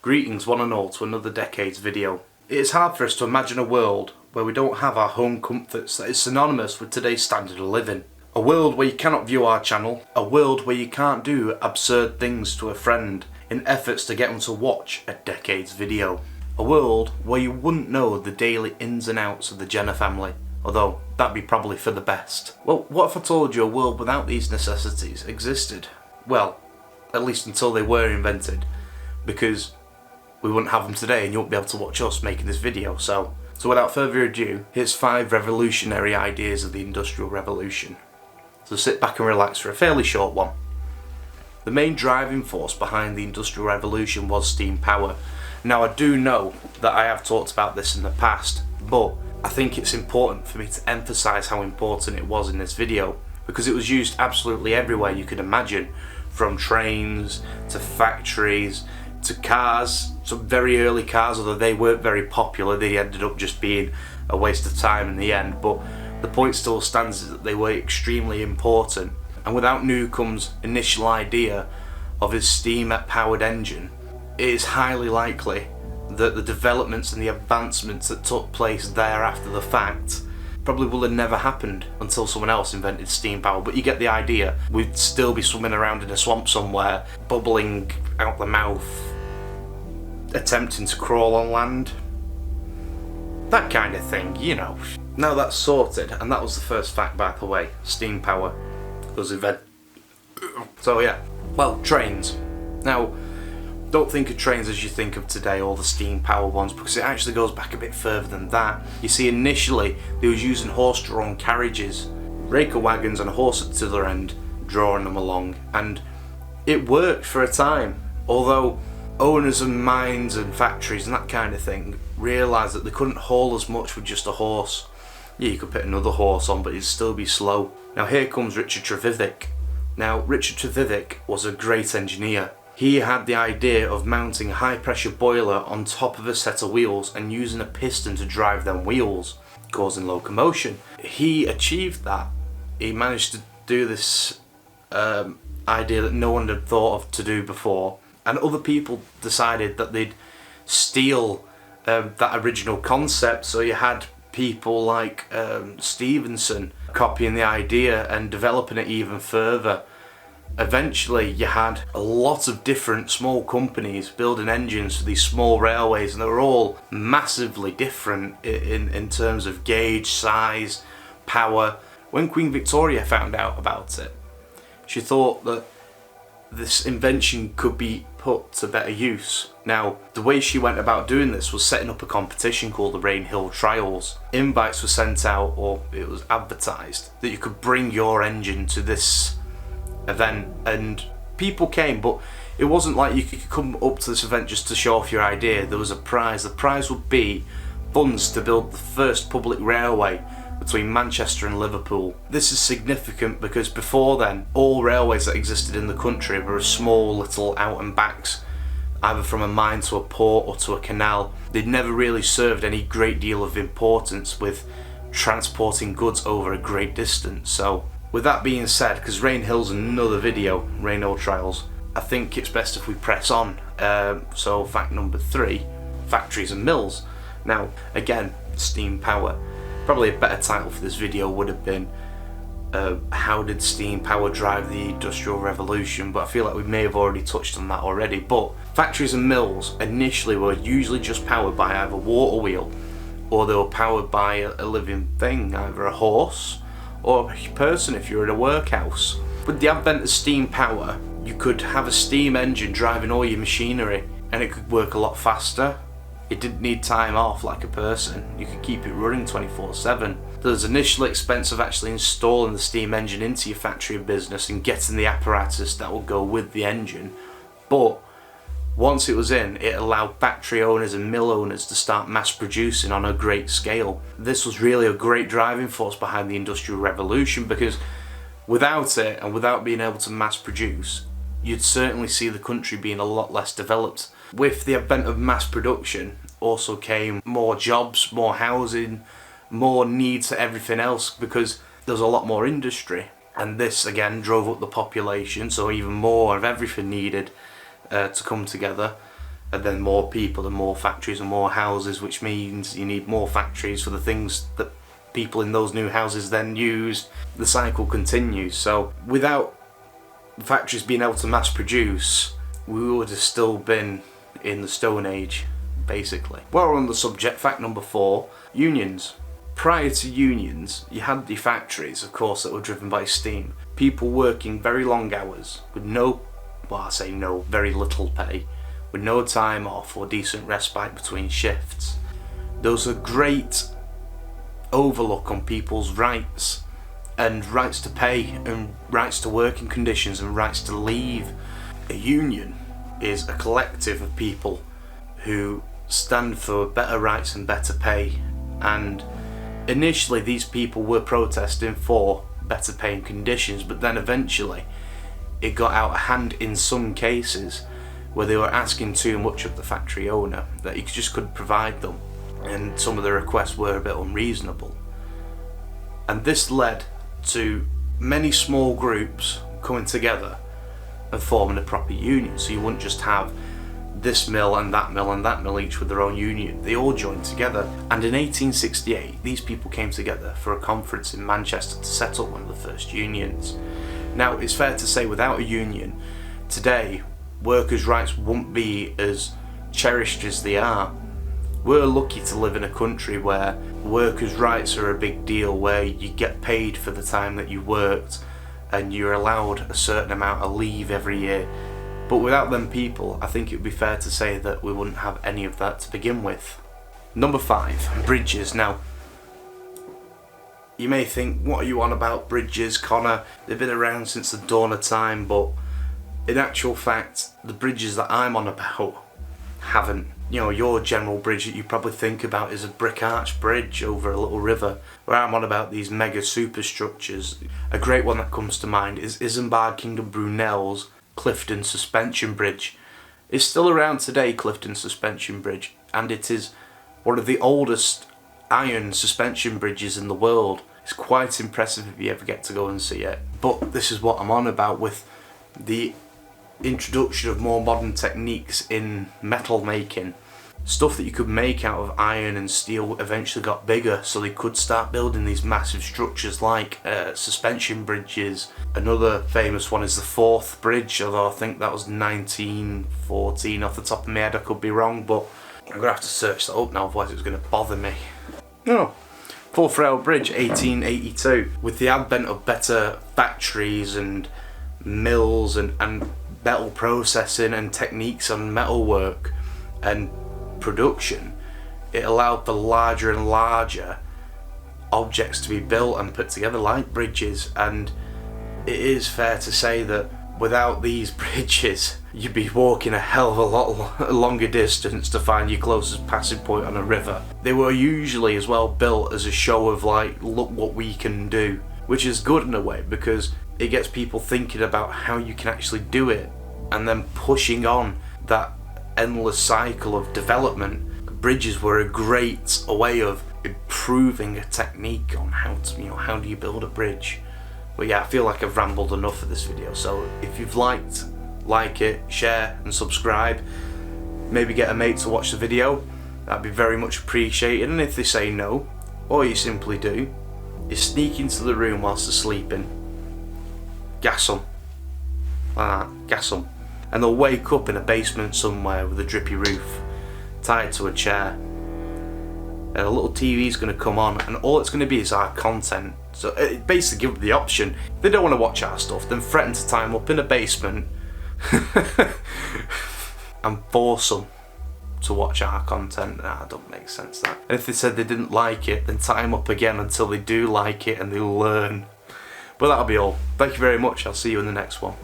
Greetings one and all to another Decades video. It is hard for us to imagine a world where we don't have our home comforts that is synonymous with today's standard of living. A world where you cannot view our channel, a world where you can't do absurd things to a friend in efforts to get them to watch a Decades video. A world where you wouldn't know the daily ins and outs of the Jenner family, although that'd be probably for the best. Well, what if I told you a world without these necessities existed? Well, at least until they were invented, because we wouldn't have them today and you won't be able to watch us making this video. So without further ado, here's 5 revolutionary ideas of the Industrial Revolution. So sit back and relax for a fairly short one. The main driving force behind the Industrial Revolution was steam power. Now I do know that I have talked about this in the past, but I think it's important for me to emphasise how important it was in this video, because it was used absolutely everywhere you could imagine, from trains to factories to cars, some very early cars, although they weren't very popular. They ended up just being a waste of time in the end, but the point still stands that they were extremely important. And without Newcomb's initial idea of his steam-powered engine, it is highly likely that the developments and the advancements that took place there after the fact probably would have never happened until someone else invented steam power. But you get the idea. We'd still be swimming around in a swamp somewhere, bubbling out the mouth, attempting to crawl on land. That kind of thing, you know. Now that's sorted, and that was the first fact, by the way. Steam power was invented. So yeah, well, trains. Now, don't think of trains as you think of today, all the steam power ones, because it actually goes back a bit further than that. You see, initially they was using horse-drawn carriages, raker wagons and a horse at the other end, drawing them along, and it worked for a time. Although owners of mines and factories and that kind of thing realised that they couldn't haul as much with just a horse. Yeah, you could put another horse on, but it'd still be slow. Now here comes Richard Trevithick. Now Richard Trevithick was a great engineer. He had the idea of mounting a high pressure boiler on top of a set of wheels and using a piston to drive them wheels, causing locomotion. He achieved that. He managed to do this idea that no one had thought of to do before, and other people decided that they'd steal that original concept. So you had people like Stephenson copying the idea and developing it even further. Eventually you had a lot of different small companies building engines for these small railways, and they were all massively different in terms of gauge, size, power. When Queen Victoria found out about it, she thought that this invention could be put to better use. Now, the way she went about doing this was setting up a competition called the Rainhill Trials. Invites were sent out, or it was advertised, that you could bring your engine to this event, and people came, but it wasn't like you could come up to this event just to show off your idea. There was a prize. The prize would be funds to build the first public railway between Manchester and Liverpool. This is significant because before then, all railways that existed in the country were small little out and backs, either from a mine to a port or to a canal. They'd never really served any great deal of importance with transporting goods over a great distance. So with that being said, because Rainhill's another video, Rainhill Trials, I think it's best if we press on. So fact number 3, factories and mills. Now again, steam power. Probably a better title for this video would have been how did steam power drive the Industrial Revolution, but I feel like we may have already touched on that already. But factories and mills initially were usually just powered by either water wheel, or they were powered by a living thing, either a horse or a person if you're in a workhouse. With the advent of steam power, you could have a steam engine driving all your machinery, and it could work a lot faster. It didn't need time off like a person. You could keep it running 24/7. There was initial expense of actually installing the steam engine into your factory or business and getting the apparatus that will go with the engine. But once it was in, it allowed factory owners and mill owners to start mass producing on a great scale. This was really a great driving force behind the Industrial Revolution, because without it, and without being able to mass produce, you'd certainly see the country being a lot less developed. With the advent of mass production also came more jobs, more housing, more needs for everything else, because there was a lot more industry. And this again drove up the population, so even more of everything needed to come together. and then more people and more factories and more houses, which means you need more factories for the things that people in those new houses then use. The cycle continues. So without factories being able to mass produce, we would have still been in the Stone Age, basically. While we're on the subject, fact number 4, unions. Prior to unions, you had the factories, of course, that were driven by steam. People working very long hours with very little pay, with no time off or decent respite between shifts. There was a great overlook on people's rights, and rights to pay, and rights to working conditions, and rights to leave. A union is a collective of people who stand for better rights and better pay, and initially these people were protesting for better paying conditions, but then eventually it got out of hand in some cases where they were asking too much of the factory owner that he just couldn't provide them, and some of the requests were a bit unreasonable. And this led to many small groups coming together and forming a proper union. So you wouldn't just have this mill and that mill and that mill each with their own union. They all joined together, and in 1868 these people came together for a conference in Manchester to set up one of the first unions. Now it's fair to say without a union today, workers' rights wouldn't be as cherished as they are. We're lucky to live in a country where workers' rights are a big deal, where you get paid for the time that you worked and you're allowed a certain amount of leave every year. But without them people, I think it would be fair to say that we wouldn't have any of that to begin with. Number 5, bridges. Now, you may think, what are you on about bridges, Connor? They've been around since the dawn of time, but in actual fact, the bridges that I'm on about haven't. You know, your general bridge that you probably think about is a brick arch bridge over a little river, where I'm on about these mega superstructures. A great one that comes to mind is Isambard Kingdom Brunel's Clifton Suspension Bridge. It's still around today, Clifton Suspension Bridge, and it is one of the oldest iron suspension bridges in the world. It's quite impressive if you ever get to go and see it. But this is what I'm on about with the introduction of more modern techniques in metal making. Stuff that you could make out of iron and steel eventually got bigger, so they could start building these massive structures like suspension bridges. Another famous one is the Forth Bridge, although I think that was 1914 off the top of my head. I could be wrong, but I'm going to have to search that up now, otherwise it's going to bother me. No. Forth Rail Bridge, 1882. With the advent of better factories and mills and metal processing and techniques on metalwork and production, it allowed for larger and larger objects to be built and put together like bridges. And it is fair to say that without these bridges you'd be walking a hell of a lot longer distance to find your closest passing point on a river. They were usually as well built as a show of like, look what we can do, which is good in a way because it gets people thinking about how you can actually do it and then pushing on that endless cycle of development. Bridges were a great way of improving a technique on how to, how do you build a bridge. But yeah, I feel like I've rambled enough for this video, so if you've liked, like it, share and subscribe. Maybe get a mate to watch the video, that'd be very much appreciated. And if they say no, all you simply do is sneak into the room whilst they're sleeping, gas them, like that, gas them, and they'll wake up in a basement somewhere with a drippy roof, tied to a chair, and a little TV's going to come on, and all it's going to be is our content. So it basically gives them the option. If they don't want to watch our stuff, then threaten to tie them up in a basement and force them to watch our content. Nah, it don't make sense, that. And if they said they didn't like it, then tie them up again until they do like it and they learn. But that'll be all. Thank you very much. I'll see you in the next one.